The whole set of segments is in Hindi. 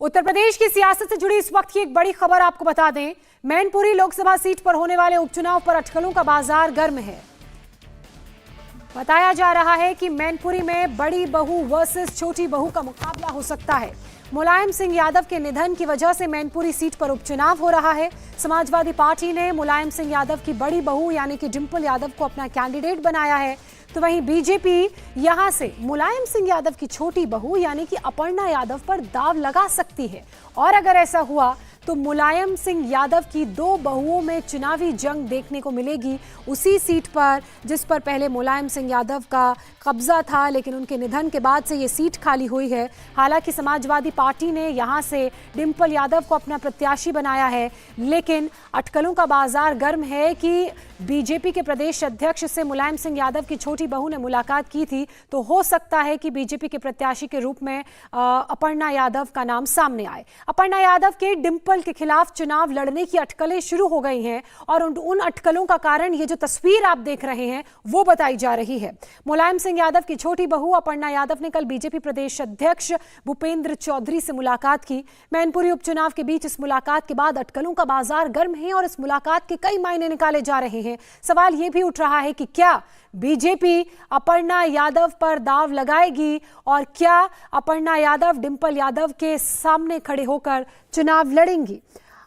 उत्तर प्रदेश की सियासत से जुड़ी इस वक्त की एक बड़ी खबर आपको बता दें। मैनपुरी लोकसभा सीट पर होने वाले उपचुनाव पर अटकलों का बाजार गर्म है। बताया जा रहा है कि मैनपुरी में बड़ी बहू वर्सेस छोटी बहू का मुकाबला हो सकता है। मुलायम सिंह यादव के निधन की वजह से मैनपुरी सीट पर उपचुनाव हो रहा है। समाजवादी पार्टी ने मुलायम सिंह यादव की बड़ी बहू यानी कि डिंपल यादव को अपना कैंडिडेट बनाया है, तो वहीं बीजेपी यहां से मुलायम सिंह यादव की छोटी बहू यानी कि अपर्णा यादव पर दाव लगा सकती है। और अगर ऐसा हुआ तो मुलायम सिंह यादव की दो बहुओं में चुनावी जंग देखने को मिलेगी, उसी सीट पर जिस पर पहले मुलायम सिंह यादव का कब्जा था, लेकिन उनके निधन के बाद से ये सीट खाली हुई है। हालांकि समाजवादी पार्टी ने यहां से डिंपल यादव को अपना प्रत्याशी बनाया है, लेकिन अटकलों का बाजार गर्म है कि बीजेपी के प्रदेश अध्यक्ष से मुलायम सिंह यादव की छोटी बहू ने मुलाकात की थी, तो हो सकता है कि बीजेपी के प्रत्याशी के रूप में अपर्णा यादव का नाम सामने आए। अपर्णा यादव के डिंपल के खिलाफ चुनाव लड़ने की अटकलें शुरू हो गई हैं और उन अटकलों का कारण ये जो तस्वीर आप देख रहे हैं वो बताई जा रही है। मुलायम सिंह यादव की छोटी बहू अपर्णा यादव ने कल बीजेपी प्रदेश अध्यक्ष भूपेंद्र चौधरी से मुलाकात की। मैनपुरी उपचुनाव के बीच इस मुलाकात के बाद अटकलों का बाजार गर्म है और इस मुलाकात के कई मायने निकाले जा रहे हैं। सवाल यह भी उठ रहा है कि क्या बीजेपी अपर्णा यादव पर दाव लगाएगी और क्या अपर्णा यादव डिंपल यादव के सामने खड़े होकर चुनाव लड़ेंगी।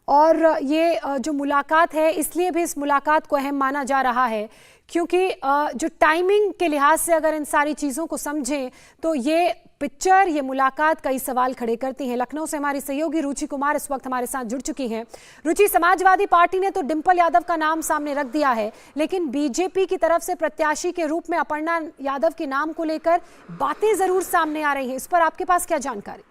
और ये जो मुलाकात है, इसलिए भी इस मुलाकात को अहम माना जा रहा है क्योंकि जो टाइमिंग के लिहाज से अगर इन सारी चीज़ों को समझें तो ये पिक्चर, ये मुलाकात कई सवाल खड़े करती हैं। लखनऊ से हमारी सहयोगी रुचि कुमार इस वक्त हमारे साथ जुड़ चुकी हैं। रुचि, समाजवादी पार्टी ने तो डिंपल यादव का नाम सामने रख दिया है, लेकिन बीजेपी की तरफ से प्रत्याशी के रूप में अपर्णा यादव के नाम को लेकर बातें जरूर सामने आ रही हैं। इस पर आपके पास क्या जानकारी?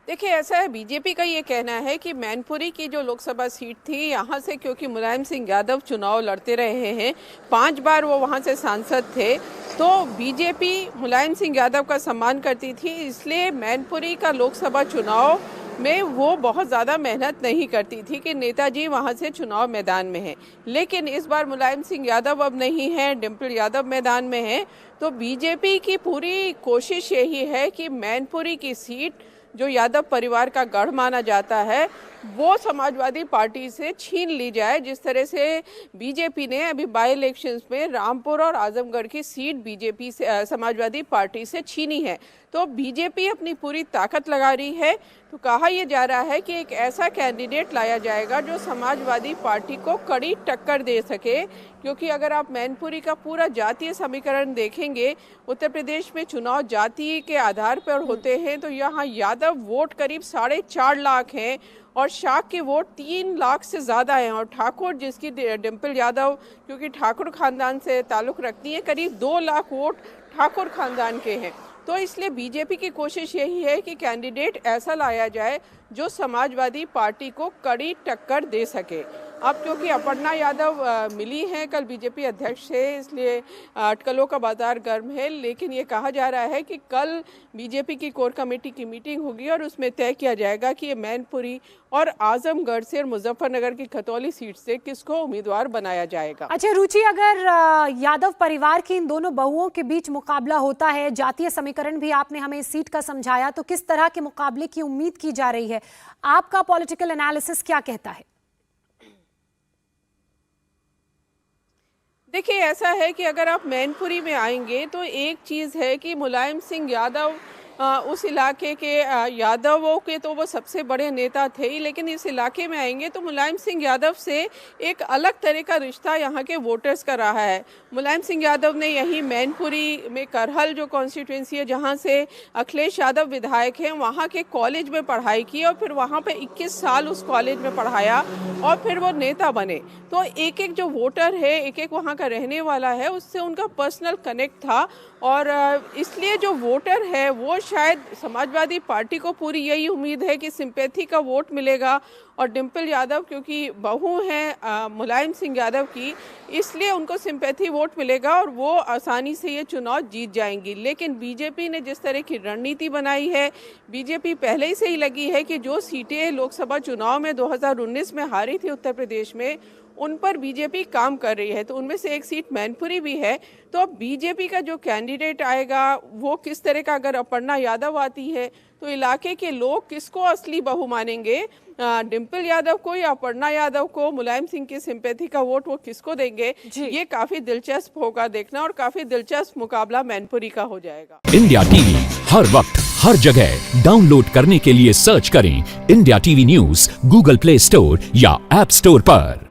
देखिए, ऐसा है, बीजेपी का ये कहना है कि मैनपुरी की जो लोकसभा सीट थी, यहाँ से क्योंकि मुलायम सिंह यादव चुनाव लड़ते रहे हैं, 5 बार वो वहाँ से सांसद थे, तो बीजेपी मुलायम सिंह यादव का सम्मान करती थी, इसलिए मैनपुरी का लोकसभा चुनाव में वो बहुत ज़्यादा मेहनत नहीं करती थी कि नेताजी वहाँ से चुनाव मैदान में हैं। लेकिन इस बार मुलायम सिंह यादव अब नहीं है, डिंपल यादव मैदान में है, तो बीजेपी की पूरी कोशिश यही है कि मैनपुरी की सीट जो यादव परिवार का गढ़ माना जाता है वो समाजवादी पार्टी से छीन ली जाए। जिस तरह से बीजेपी ने अभी बाई इलेक्शंस में रामपुर और आजमगढ़ की सीट बीजेपी से समाजवादी पार्टी से छीनी है, तो बीजेपी अपनी पूरी ताकत लगा रही है। तो कहा यह जा रहा है कि एक ऐसा कैंडिडेट लाया जाएगा जो समाजवादी पार्टी को कड़ी टक्कर दे सके, क्योंकि अगर आप मैनपुरी का पूरा जातीय समीकरण देखेंगे, उत्तर प्रदेश में चुनाव जाति के आधार पर होते हैं, तो यहाँ यादव वोट करीब 4.5 लाख हैं और शाह के वोट 3 लाख से ज़्यादा हैं, और ठाकुर जिसकी डिंपल यादव क्योंकि ठाकुर खानदान से ताल्लुक़ रखती हैं, करीब 2 लाख वोट ठाकुर खानदान के हैं। तो इसलिए बीजेपी की कोशिश यही है कि कैंडिडेट ऐसा लाया जाए जो समाजवादी पार्टी को कड़ी टक्कर दे सके। अब क्योंकि अपर्णा यादव मिली हैं कल बीजेपी अध्यक्ष से, इसलिए अटकलों का बाजार गर्म है। लेकिन ये कहा जा रहा है कि कल बीजेपी की कोर कमेटी की मीटिंग होगी और उसमें तय किया जाएगा कि ये मैनपुरी और आजमगढ़ से और मुजफ्फरनगर की खतौली सीट से किसको उम्मीदवार बनाया जाएगा। अच्छा रुचि, अगर यादव परिवार की इन दोनों बहुओं के बीच मुकाबला होता है, जातीय समीकरण भी आपने हमें इस सीट का समझाया, तो किस तरह के मुकाबले की उम्मीद की जा रही है? आपका पॉलिटिकल एनालिसिस क्या कहता है? देखिए, ऐसा है कि अगर आप मैनपुरी में आएंगे तो एक चीज़ है कि मुलायम सिंह यादव उस इलाके के यादवों के तो वो सबसे बड़े नेता थे ही, लेकिन इस इलाके में आएंगे तो मुलायम सिंह यादव से एक अलग तरह का रिश्ता यहाँ के वोटर्स का रहा है। मुलायम सिंह यादव ने यहीं मैनपुरी में करहल जो कॉन्स्टिट्यूंसी है जहाँ से अखिलेश यादव विधायक हैं, वहाँ के कॉलेज में पढ़ाई की और फिर वहाँ पे 21 साल उस कॉलेज में पढ़ाया और फिर वो नेता बने। तो एक एक जो वोटर है, एक एक वहाँ का रहने वाला है, उससे उनका पर्सनल कनेक्ट था और इसलिए जो वोटर है वो शायद समाजवादी पार्टी को पूरी यही उम्मीद है कि सिंपैथी का वोट मिलेगा और डिंपल यादव क्योंकि बहू हैं मुलायम सिंह यादव की, इसलिए उनको सिंपैथी वोट मिलेगा और वो आसानी से ये चुनाव जीत जाएंगी। लेकिन बीजेपी ने जिस तरह की रणनीति बनाई है, बीजेपी पहले ही से ही लगी है कि जो सीटें लोकसभा चुनाव में 2019 में हारी थी उत्तर प्रदेश में, उन पर बीजेपी काम कर रही है। तो उनमें से एक सीट मैनपुरी भी है। तो अब बीजेपी का जो कैंडिडेट आएगा वो किस तरह का, अगर अपर्णा यादव आती है तो इलाके के लोग किसको असली बहू मानेंगे, डिम्पल यादव को या अपर्णा यादव को, मुलायम सिंह की सिंपैथी का वोट वो किसको देंगे, ये काफी दिलचस्प होगा देखना और काफी दिलचस्प मुकाबला मैनपुरी का हो जाएगा। इंडिया टीवी हर वक्त हर जगह डाउनलोड करने के लिए सर्च करें India TV news Google play store या ऐप स्टोर पर।